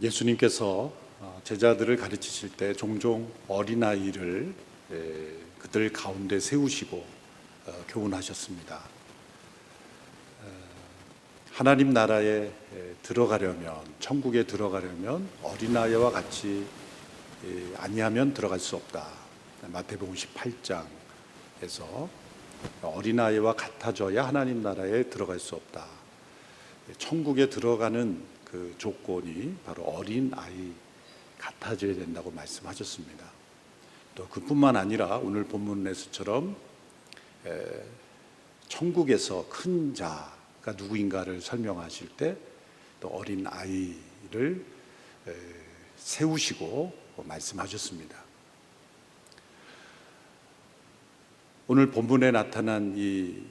예수님께서 제자들을 가르치실 때 종종 어린아이를 그들 가운데 세우시고 교훈하셨습니다. 하나님 나라에 들어가려면, 천국에 들어가려면 어린아이와 같이 아니하면 들어갈 수 없다. 마태복음 18장에서 어린아이와 같아져야 하나님 나라에 들어갈 수 없다. 천국에 들어가는 그 조건이 바로 어린아이 같아져야 된다고 말씀하셨습니다. 또 그뿐만 아니라 오늘 본문에서처럼 천국에서 큰 자가 누구인가를 설명하실 때 또 어린아이를 세우시고 말씀하셨습니다. 오늘 본문에 나타난 이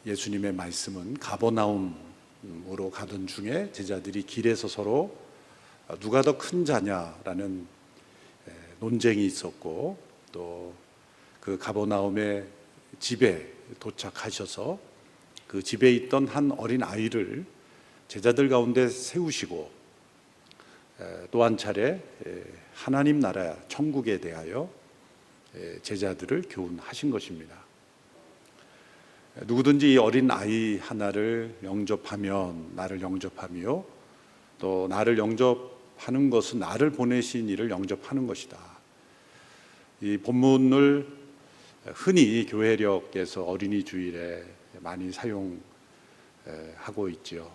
예수님의 말씀은 가버나움으로 가던 중에 제자들이 길에서 서로 누가 더 큰 자냐라는 논쟁이 있었고, 또 그 가버나움의 집에 도착하셔서 그 집에 있던 한 어린 아이를 제자들 가운데 세우시고 또 한 차례 하나님 나라 천국에 대하여 제자들을 교훈하신 것입니다. 누구든지 이 어린 아이 하나를 영접하면 나를 영접하며, 또 나를 영접하는 것은 나를 보내신 이를 영접하는 것이다. 이 본문을 흔히 교회력에서 어린이 주일에 많이 사용하고 있지요.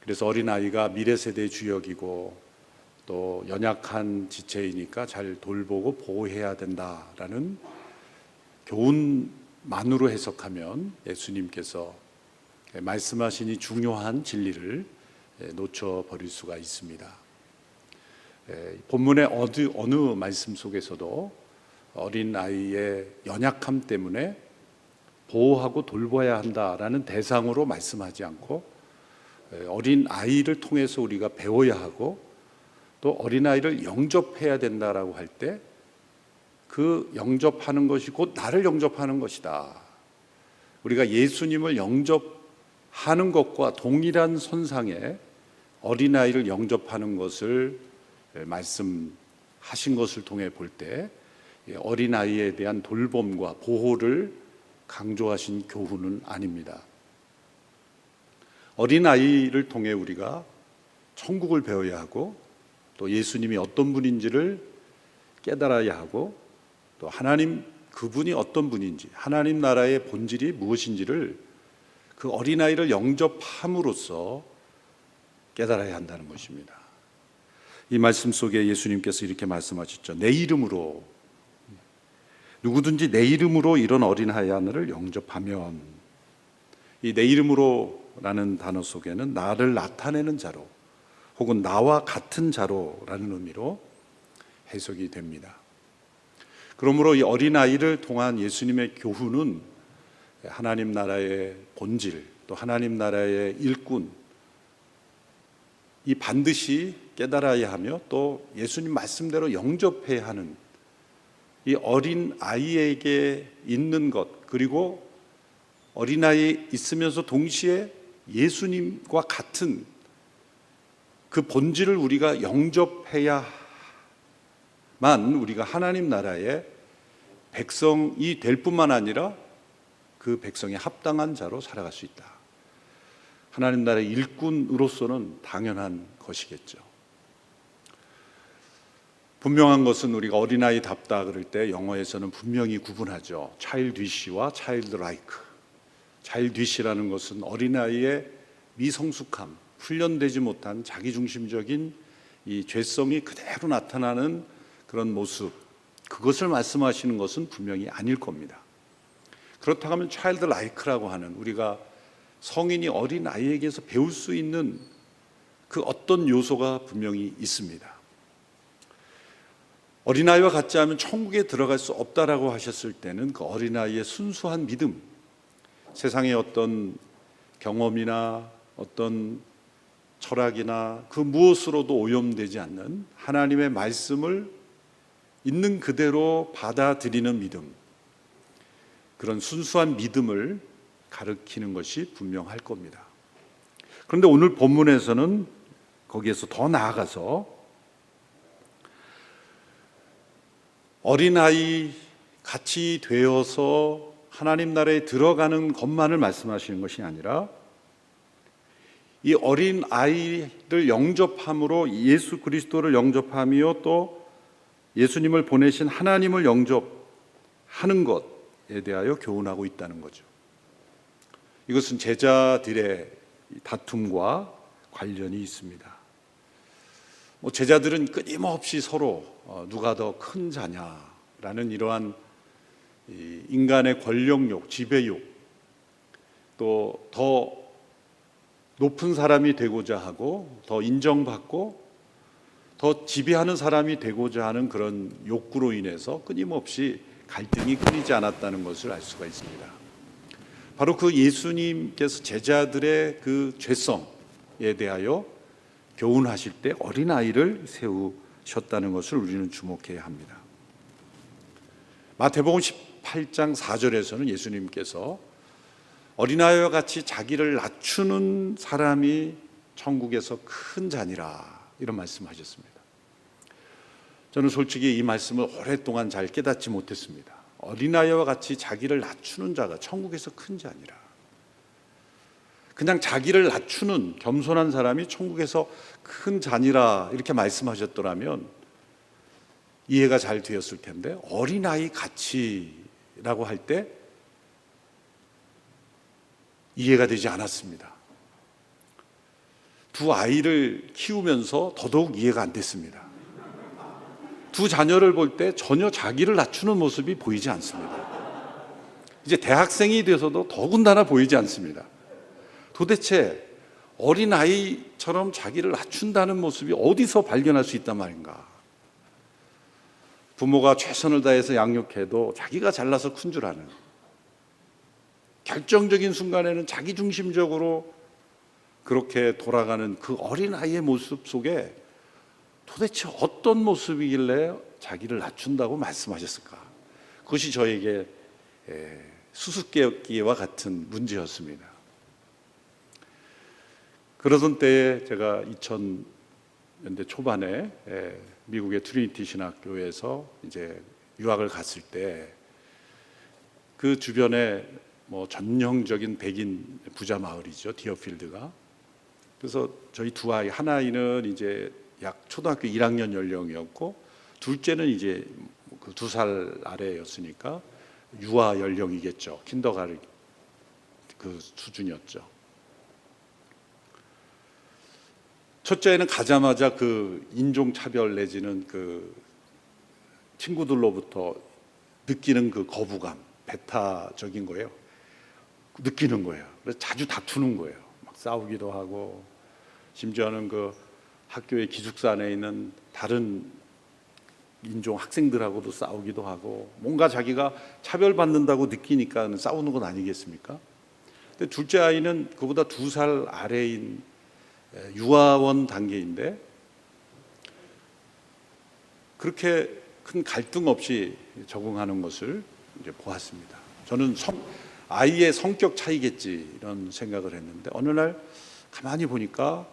그래서 어린아이가 미래세대의 주역이고 또 연약한 지체이니까 잘 돌보고 보호해야 된다라는 교훈만으로 해석하면 예수님께서 말씀하신 이 중요한 진리를 놓쳐버릴 수가 있습니다. 본문의 어느 말씀 속에서도 어린아이의 연약함 때문에 보호하고 돌봐야 한다라는 대상으로 말씀하지 않고, 어린아이를 통해서 우리가 배워야 하고 또 어린아이를 영접해야 된다라고 할 때 그 영접하는 것이 곧 나를 영접하는 것이다. 우리가 예수님을 영접하는 것과 동일한 선상에 어린아이를 영접하는 것을 말씀하신 것을 통해 볼 때 어린아이에 대한 돌봄과 보호를 강조하신 교훈은 아닙니다. 어린아이를 통해 우리가 천국을 배워야 하고 또 예수님이 어떤 분인지를 깨달아야 하고, 또 하나님 그분이 어떤 분인지, 하나님 나라의 본질이 무엇인지를 그 어린아이를 영접함으로써 깨달아야 한다는 것입니다. 이 말씀 속에 예수님께서 이렇게 말씀하셨죠. 내 이름으로, 누구든지 내 이름으로 이런 어린아이 하나를 영접하면, 이 내 이름으로라는 단어 속에는 나를 나타내는 자로 혹은 나와 같은 자로라는 의미로 해석이 됩니다. 그러므로 이 어린아이를 통한 예수님의 교훈은 하나님 나라의 본질, 또 하나님 나라의 일꾼, 이 반드시 깨달아야 하며 또 예수님 말씀대로 영접해야 하는 이 어린아이에게 있는 것, 그리고 어린아이에 있으면서 동시에 예수님과 같은 그 본질을 우리가 영접해야만 우리가 하나님 나라의 백성이 될 뿐만 아니라 그 백성에 합당한 자로 살아갈 수 있다. 하나님 나라의 일꾼으로서는 당연한 것이겠죠. 분명한 것은 우리가 어린아이답다 그럴 때 영어에서는 분명히 구분하죠. childish와 childlike. childish라는 것은 어린아이의 미성숙함, 훈련되지 못한 자기중심적인 이 죄성이 그대로 나타나는 그런 모습, 그것을 말씀하시는 것은 분명히 아닐 겁니다. 그렇다고 하면 childlike라고 하는, 우리가 성인이 어린아이에게서 배울 수 있는 그 어떤 요소가 분명히 있습니다. 어린아이와 같지 않으면 천국에 들어갈 수 없다라고 하셨을 때는 그 어린아이의 순수한 믿음, 세상의 어떤 경험이나 어떤 철학이나 그 무엇으로도 오염되지 않는 하나님의 말씀을 있는 그대로 받아들이는 믿음, 그런 순수한 믿음을 가르치는 것이 분명할 겁니다. 그런데 오늘 본문에서는 거기에서 더 나아가서 어린아이 같이 되어서 하나님 나라에 들어가는 것만을 말씀하시는 것이 아니라 이 어린아이를 영접함으로 예수 그리스도를 영접하며 또 예수님을 보내신 하나님을 영접하는 것에 대하여 교훈하고 있다는 거죠. 이것은 제자들의 다툼과 관련이 있습니다. 제자들은 끊임없이 서로 누가 더 큰 자냐라는 이러한 인간의 권력욕, 지배욕, 또 더 높은 사람이 되고자 하고 더 인정받고 더 지배하는 사람이 되고자 하는 그런 욕구로 인해서 끊임없이 갈등이 끊이지 않았다는 것을 알 수가 있습니다. 바로 그 예수님께서 제자들의 그 죄성에 대하여 교훈하실 때 어린아이를 세우셨다는 것을 우리는 주목해야 합니다. 마태복음 18장 4절에서는 예수님께서 어린아이와 같이 자기를 낮추는 사람이 천국에서 큰 자니라 이런 말씀하셨습니다. 저는 솔직히 이 말씀을 오랫동안 잘 깨닫지 못했습니다. 어린아이와 같이 자기를 낮추는 자가 천국에서 큰 자니라. 그냥 자기를 낮추는 겸손한 사람이 천국에서 큰 자니라 이렇게 말씀하셨더라면 이해가 잘 되었을 텐데 어린아이 같이라고 할 때 이해가 되지 않았습니다. 두 아이를 키우면서 더더욱 이해가 안 됐습니다. 두 자녀를 볼 때 전혀 자기를 낮추는 모습이 보이지 않습니다. 이제 대학생이 돼서도 더군다나 보이지 않습니다. 도대체 어린아이처럼 자기를 낮춘다는 모습이 어디서 발견할 수 있단 말인가? 부모가 최선을 다해서 양육해도 자기가 잘나서 큰 줄 아는, 결정적인 순간에는 자기중심적으로 그렇게 돌아가는 그 어린아이의 모습 속에 도대체 어떤 모습이길래 자기를 낮춘다고 말씀하셨을까? 그것이 저에게 수수께끼와 같은 문제였습니다. 그러던 때에 제가 2000년대 초반에 미국의 트리니티 신학교에서 이제 유학을 갔을 때 그 주변에 전형적인 백인 부자 마을이죠, 디어필드가. 그래서 저희 두 아이, 한 아이는 이제 약 초등학교 1학년 연령이었고 둘째는 이제 그 2살 아래였으니까 유아 연령이겠죠. 킨더가르 그 수준이었죠. 첫째는 가자마자 그 인종차별 내지는 그 친구들로부터 느끼는 그 거부감, 배타적인 거예요. 느끼는 거예요. 그래서 자주 다투는 거예요. 막 싸우기도 하고, 심지어는 그 학교의 기숙사 안에 있는 다른 인종 학생들하고도 싸우기도 하고, 뭔가 자기가 차별받는다고 느끼니까 싸우는 건 아니겠습니까? 근데 둘째 아이는 그보다 2살 아래인 유아원 단계인데 그렇게 큰 갈등 없이 적응하는 것을 이제 보았습니다. 저는 아이의 성격 차이겠지 이런 생각을 했는데 어느 날 가만히 보니까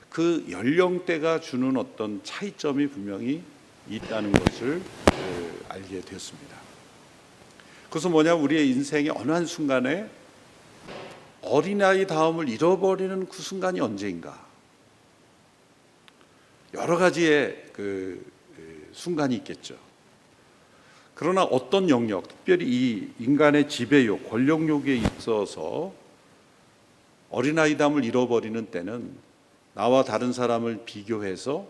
그 연령대가 주는 어떤 차이점이 분명히 있다는 것을 알게 되었습니다. 그것은 뭐냐면 우리의 인생의 어느 한 순간에 어린아이 다움을 잃어버리는 그 순간이 언제인가? 여러 가지의 그 순간이 있겠죠. 그러나 어떤 영역, 특별히 이 인간의 지배욕, 권력욕에 있어서 어린아이 다움을 잃어버리는 때는 나와 다른 사람을 비교해서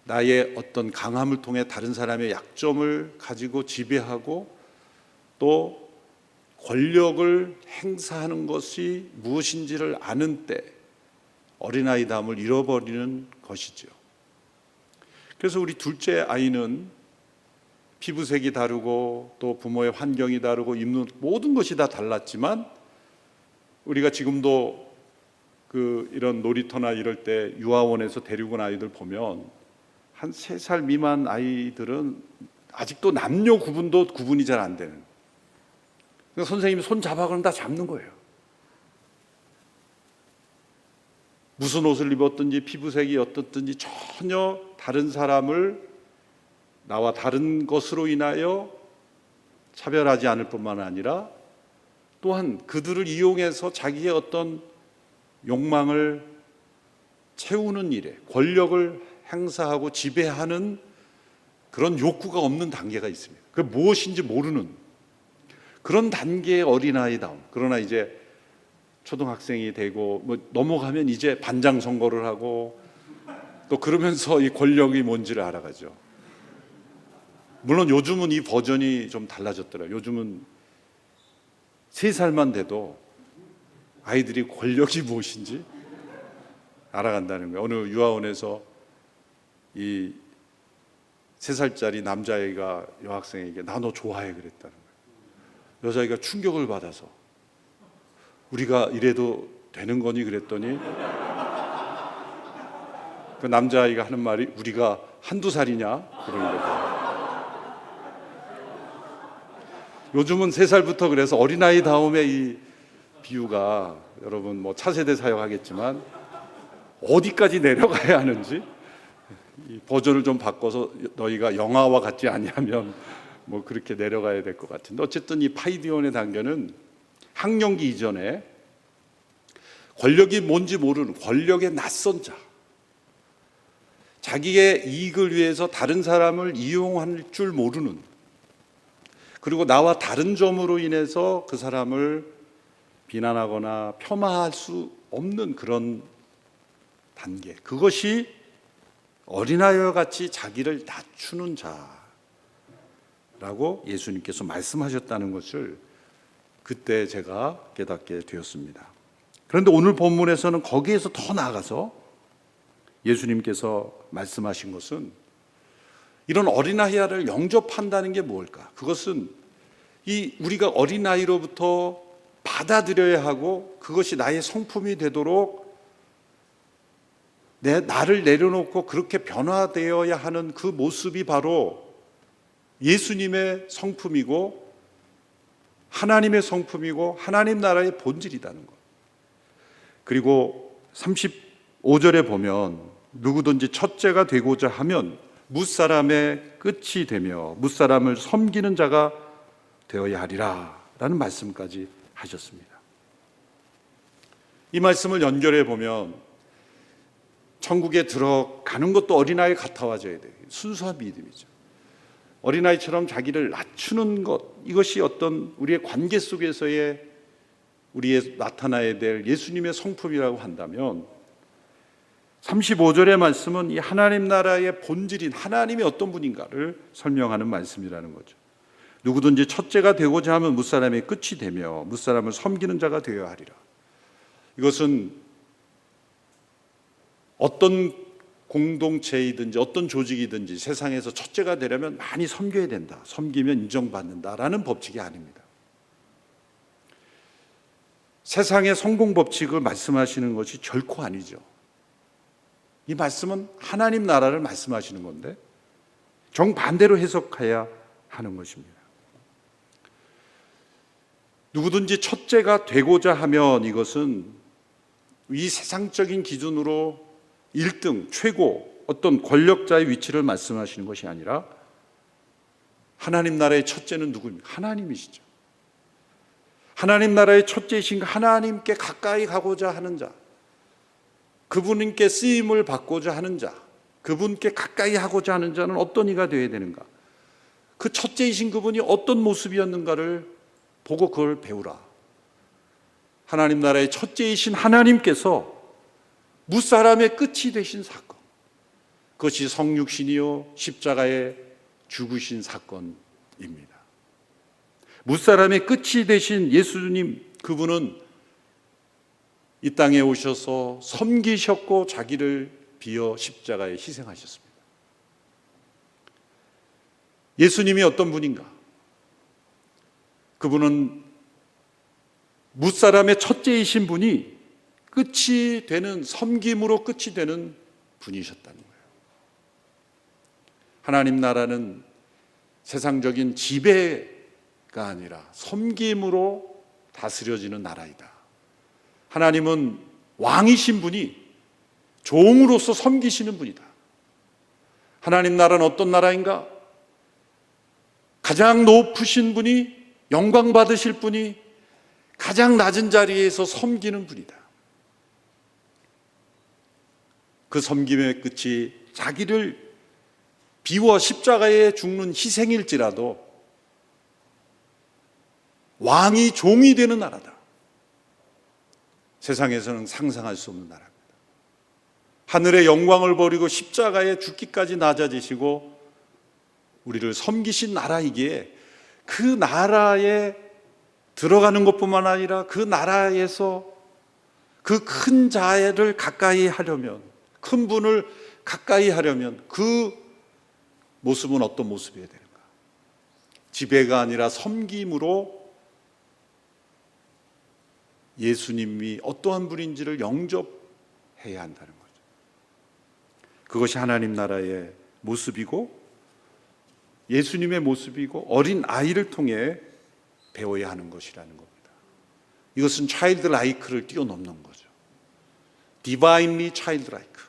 나의 어떤 강함을 통해 다른 사람의 약점을 가지고 지배하고 또 권력을 행사하는 것이 무엇인지를 아는 때 어린아이다움을 잃어버리는 것이죠. 그래서 우리 둘째 아이는 피부색이 다르고 또 부모의 환경이 다르고 입는 모든 것이 다 달랐지만 우리가 지금도 이런 놀이터나 이럴 때 유아원에서 데리고 온 아이들 보면 한 3살 미만 아이들은 아직도 남녀 구분도 구분이 잘 안 되는, 그러니까 선생님이 손 잡아 그러면 다 잡는 거예요. 무슨 옷을 입었든지 피부색이 어떻든지 전혀 다른 사람을 나와 다른 것으로 인하여 차별하지 않을 뿐만 아니라 또한 그들을 이용해서 자기의 어떤 욕망을 채우는 일에 권력을 행사하고 지배하는 그런 욕구가 없는 단계가 있습니다. 그 무엇인지 모르는 그런 단계의 어린아이다움. 그러나 이제 초등학생이 되고 뭐 넘어가면 이제 반장 선거를 하고 또 그러면서 이 권력이 뭔지를 알아가죠. 물론 요즘은 이 버전이 좀 달라졌더라고요. 요즘은 3살만 돼도 아이들이 권력이 무엇인지 알아간다는 거예요. 어느 유아원에서 이 3살짜리 남자아이가 여학생에게 나 너 좋아해 그랬다는 거예요. 여자아이가 충격을 받아서 우리가 이래도 되는 거니 그랬더니 그 남자아이가 하는 말이 우리가 한두 살이냐 그런 거죠. 요즘은 3살부터 그래서 어린아이 다음에 이 비유가 여러분 뭐 차세대 사용하겠지만 어디까지 내려가야 하는지 이 버전을 좀 바꿔서 너희가 영화와 같지 아니하면 뭐 그렇게 내려가야 될 것 같은데 어쨌든 이 파이디온의 단계는 학령기 이전에 권력이 뭔지 모르는 권력의 낯선 자, 자기의 이익을 위해서 다른 사람을 이용할 줄 모르는, 그리고 나와 다른 점으로 인해서 그 사람을 비난하거나 폄하할 수 없는 그런 단계, 그것이 어린아이와 같이 자기를 낮추는 자라고 예수님께서 말씀하셨다는 것을 그때 제가 깨닫게 되었습니다. 그런데 오늘 본문에서는 거기에서 더 나아가서 예수님께서 말씀하신 것은 이런 어린아이를 영접한다는 게 뭘까? 그것은 우리가 어린아이로부터 받아들여야 하고 그것이 나의 성품이 되도록 나를 내려놓고 그렇게 변화되어야 하는 그 모습이 바로 예수님의 성품이고 하나님의 성품이고 하나님 나라의 본질이라는 것. 그리고 35절에 보면 누구든지 첫째가 되고자 하면 뭇사람의 끝이 되며 뭇사람을 섬기는 자가 되어야 하리라 라는 말씀까지 하셨습니다. 이 말씀을 연결해 보면 천국에 들어가는 것도 어린아이 같아와져야 돼요. 순수한 믿음이죠. 어린아이처럼 자기를 낮추는 것, 이것이 어떤 우리의 관계 속에서의 우리의 나타나야 될 예수님의 성품이라고 한다면 35절의 말씀은 이 하나님 나라의 본질인 하나님이 어떤 분인가를 설명하는 말씀이라는 거죠. 누구든지 첫째가 되고자 하면 뭇사람의 끝이 되며 뭇사람을 섬기는 자가 되어야 하리라. 이것은 어떤 공동체이든지 어떤 조직이든지 세상에서 첫째가 되려면 많이 섬겨야 된다, 섬기면 인정받는다라는 법칙이 아닙니다. 세상의 성공 법칙을 말씀하시는 것이 결코 아니죠. 이 말씀은 하나님 나라를 말씀하시는 건데 정반대로 해석해야 하는 것입니다. 누구든지 첫째가 되고자 하면 이것은 이 세상적인 기준으로 1등, 최고, 어떤 권력자의 위치를 말씀하시는 것이 아니라 하나님 나라의 첫째는 누구입니까? 하나님이시죠. 하나님 나라의 첫째이신 하나님께 가까이 가고자 하는 자, 그분께 쓰임을 받고자 하는 자, 그분께 가까이 하고자 하는 자는 어떤 이가 되어야 되는가? 그 첫째이신 그분이 어떤 모습이었는가를 보고 그걸 배우라. 하나님 나라의 첫째이신 하나님께서 무사람의 끝이 되신 사건, 그것이 성육신이요 십자가에 죽으신 사건입니다. 무사람의 끝이 되신 예수님, 그분은 이 땅에 오셔서 섬기셨고 자기를 비어 십자가에 희생하셨습니다. 예수님이 어떤 분인가? 그분은 무사람의 첫째이신 분이 끝이 되는, 섬김으로 끝이 되는 분이셨다는 거예요. 하나님 나라는 세상적인 지배가 아니라 섬김으로 다스려지는 나라이다. 하나님은 왕이신 분이 종으로서 섬기시는 분이다. 하나님 나라는 어떤 나라인가? 가장 높으신 분이, 영광 받으실 분이 가장 낮은 자리에서 섬기는 분이다. 그 섬김의 끝이 자기를 비워 십자가에 죽는 희생일지라도 왕이 종이 되는 나라다. 세상에서는 상상할 수 없는 나라입니다. 하늘의 영광을 버리고 십자가에 죽기까지 낮아지시고 우리를 섬기신 나라이기에, 그 나라에 들어가는 것뿐만 아니라 그 나라에서 그 큰 자를 가까이 하려면, 큰 분을 가까이 하려면 그 모습은 어떤 모습이어야 되는가? 지배가 아니라 섬김으로 예수님이 어떠한 분인지를 영접해야 한다는 거죠. 그것이 하나님 나라의 모습이고 예수님의 모습이고 어린 아이를 통해 배워야 하는 것이라는 겁니다. 이것은 차일드 라이크를 뛰어넘는 거죠. 디바인리 차일드 라이크.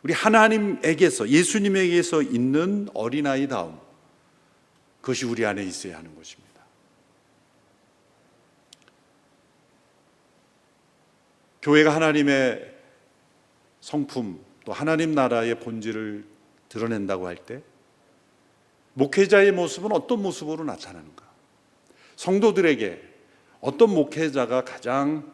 우리 하나님에게서, 예수님에게서 있는 어린아이다움, 그것이 우리 안에 있어야 하는 것입니다. 교회가 하나님의 성품, 또 하나님 나라의 본질을 드러낸다고 할 때 목회자의 모습은 어떤 모습으로 나타나는가? 성도들에게 어떤 목회자가 가장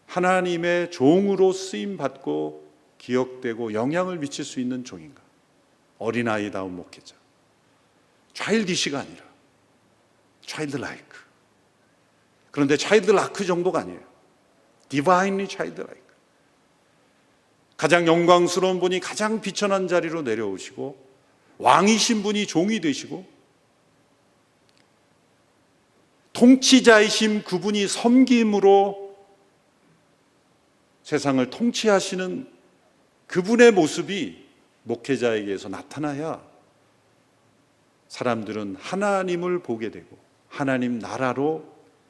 하나님의 종으로 쓰임받고 기억되고 영향을 미칠 수 있는 종인가? 어린아이다운 목회자. 차일디시가 아니라 차일드 라이크. 그런데 차일드 라크 정도가 아니에요. 디바인리 차일드 라이크. 가장 영광스러운 분이 가장 비천한 자리로 내려오시고 왕이신 분이 종이 되시고 통치자이신 그분이 섬김으로 세상을 통치하시는 그분의 모습이 목회자에게서 나타나야 사람들은 하나님을 보게 되고 하나님 나라로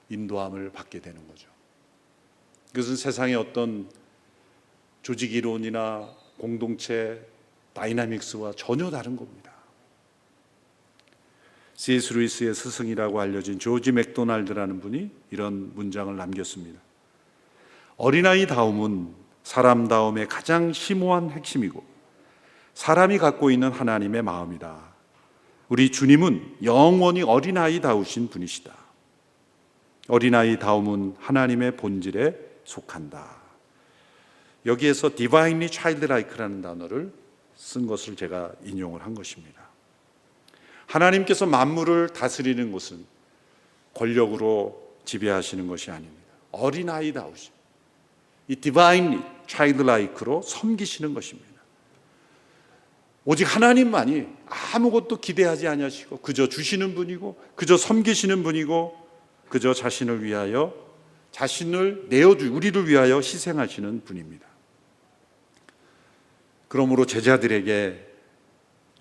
인도함을 받게 되는 거죠. 그것은 세상의 어떤 조직 이론이나 공동체 다이나믹스와 전혀 다른 겁니다. C.S. 루이스의 스승이라고 알려진 조지 맥도날드라는 분이 이런 문장을 남겼습니다. 어린아이다움은 사람다움의 가장 심오한 핵심이고 사람이 갖고 있는 하나님의 마음이다. 우리 주님은 영원히 어린아이다우신 분이시다. 어린아이다움은 하나님의 본질에 속한다. 여기에서 Divinely Childlike라는 단어를 쓴 것을 제가 인용을 한 것입니다. 하나님께서 만물을 다스리는 것은 권력으로 지배하시는 것이 아닙니다. 어린아이다우신 이 Divinely Childlike로 섬기시는 것입니다. 오직 하나님만이 아무것도 기대하지 아니하시고 그저 주시는 분이고 그저 섬기시는 분이고 그저 자신을 위하여 자신을 내어주 우리를 위하여 희생하시는 분입니다. 그러므로 제자들에게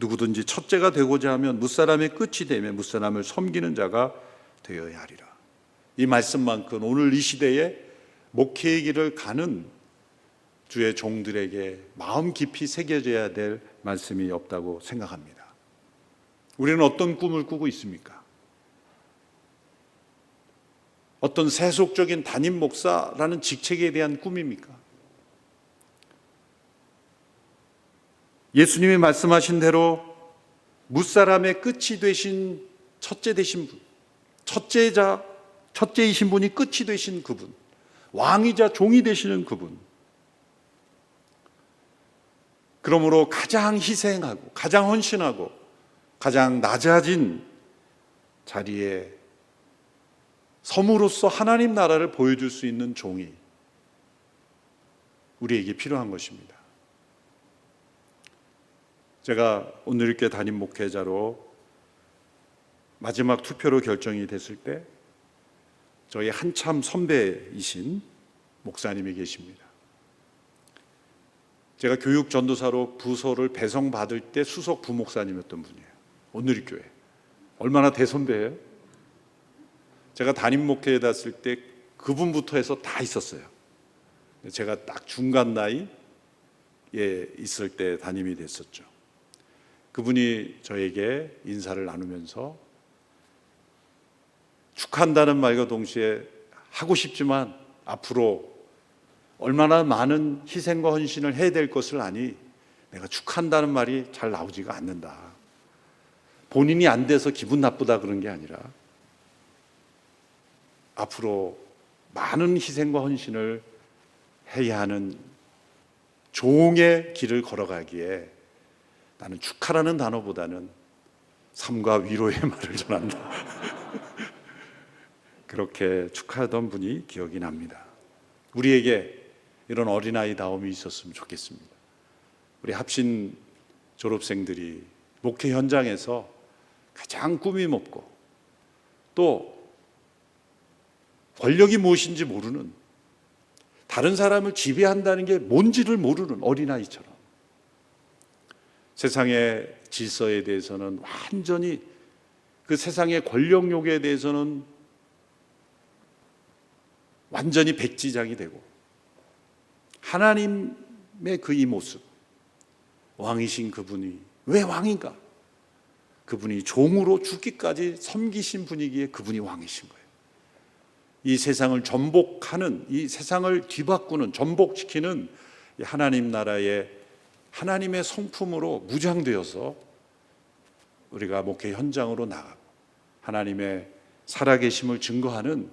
누구든지 첫째가 되고자 하면 무사람의 끝이 되며 무사람을 섬기는 자가 되어야 하리라. 이 말씀만큼 오늘 이 시대에 목회의 길을 가는 주의 종들에게 마음 깊이 새겨져야 될 말씀이 없다고 생각합니다. 우리는 어떤 꿈을 꾸고 있습니까? 어떤 세속적인 담임 목사라는 직책에 대한 꿈입니까? 예수님이 말씀하신 대로 무사람의 끝이 되신 첫째 되신 분, 첫째이신 분이 끝이 되신 그분, 왕이자 종이 되시는 그분. 그러므로 가장 희생하고 가장 헌신하고 가장 낮아진 자리에 섬으로서 하나님 나라를 보여줄 수 있는 종이 우리에게 필요한 것입니다. 제가 오늘교회 담임 목회자로 마지막 투표로 결정이 됐을 때 저희 한참 선배이신 목사님이 계십니다. 제가 교육 전도사로 부서를 배성받을 때 수석 부목사님이었던 분이에요. 오늘교회 얼마나 대선배예요? 제가 담임 목회에 갔을 때 그분부터 해서 다 있었어요. 제가 딱 중간 나이 있을 때 담임이 됐었죠. 그분이 저에게 인사를 나누면서 축하한다는 말과 동시에 하고 싶지만 앞으로 얼마나 많은 희생과 헌신을 해야 될 것을 아니 내가 축하한다는 말이 잘 나오지가 않는다. 본인이 안 돼서 기분 나쁘다 그런 게 아니라 앞으로 많은 희생과 헌신을 해야 하는 종의 길을 걸어가기에 나는 축하라는 단어보다는 삶과 위로의 말을 전한다. 그렇게 축하하던 분이 기억이 납니다. 우리에게 이런 어린아이다움이 있었으면 좋겠습니다. 우리 합신 졸업생들이 목회 현장에서 가장 꿈이 높고 또 권력이 무엇인지 모르는, 다른 사람을 지배한다는 게 뭔지를 모르는 어린아이처럼 세상의 질서에 대해서는 완전히, 그 세상의 권력욕에 대해서는 완전히 백지장이 되고 하나님의 그 이 모습, 왕이신 그분이 왜 왕인가? 그분이 종으로 죽기까지 섬기신 분이기에 그분이 왕이신 거예요. 이 세상을 전복하는, 이 세상을 뒤바꾸는, 전복시키는 하나님 나라의 하나님의 성품으로 무장되어서 우리가 목회 현장으로 나가고 하나님의 살아계심을 증거하는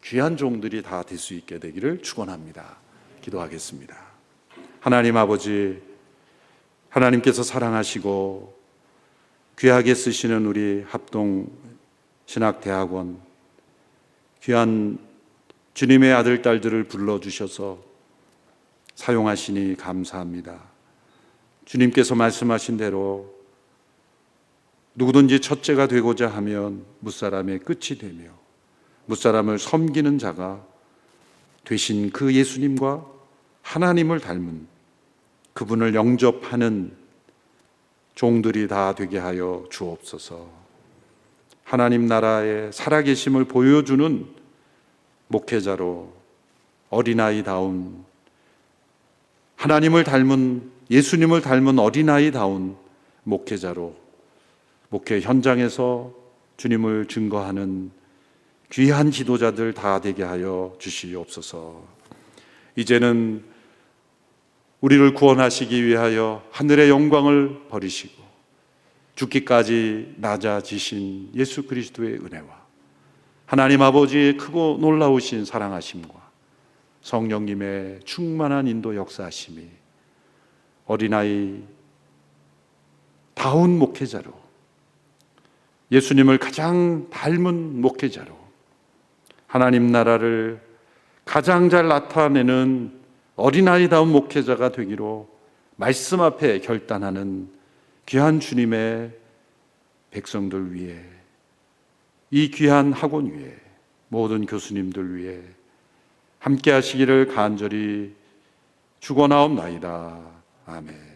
귀한 종들이 다 될 수 있게 되기를 축원합니다. 기도하겠습니다. 하나님 아버지, 하나님께서 사랑하시고 귀하게 쓰시는 우리 합동 신학대학원 귀한 주님의 아들 딸들을 불러주셔서 사용하시니 감사합니다. 주님께서 말씀하신 대로 누구든지 첫째가 되고자 하면 무사람의 끝이 되며 무사람을 섬기는 자가 되신 그 예수님과 하나님을 닮은 그분을 영접하는 종들이 다 되게 하여 주옵소서. 하나님 나라의 살아계심을 보여주는 목회자로 어린아이다운, 하나님을 닮은, 예수님을 닮은 어린아이다운 목회자로 목회 현장에서 주님을 증거하는 귀한 지도자들 다 되게 하여 주시옵소서. 이제는 우리를 구원하시기 위하여 하늘의 영광을 버리시고 죽기까지 낮아지신 예수 그리스도의 은혜와 하나님 아버지의 크고 놀라우신 사랑하심과 성령님의 충만한 인도 역사하심이 어린아이 다운 목회자로, 예수님을 가장 닮은 목회자로, 하나님 나라를 가장 잘 나타내는 어린아이다운 목회자가 되기로 말씀 앞에 결단하는 귀한 주님의 백성들 위해, 이 귀한 학원 위에, 모든 교수님들 위해 함께 하시기를 간절히 축원하옵나이다. 아멘.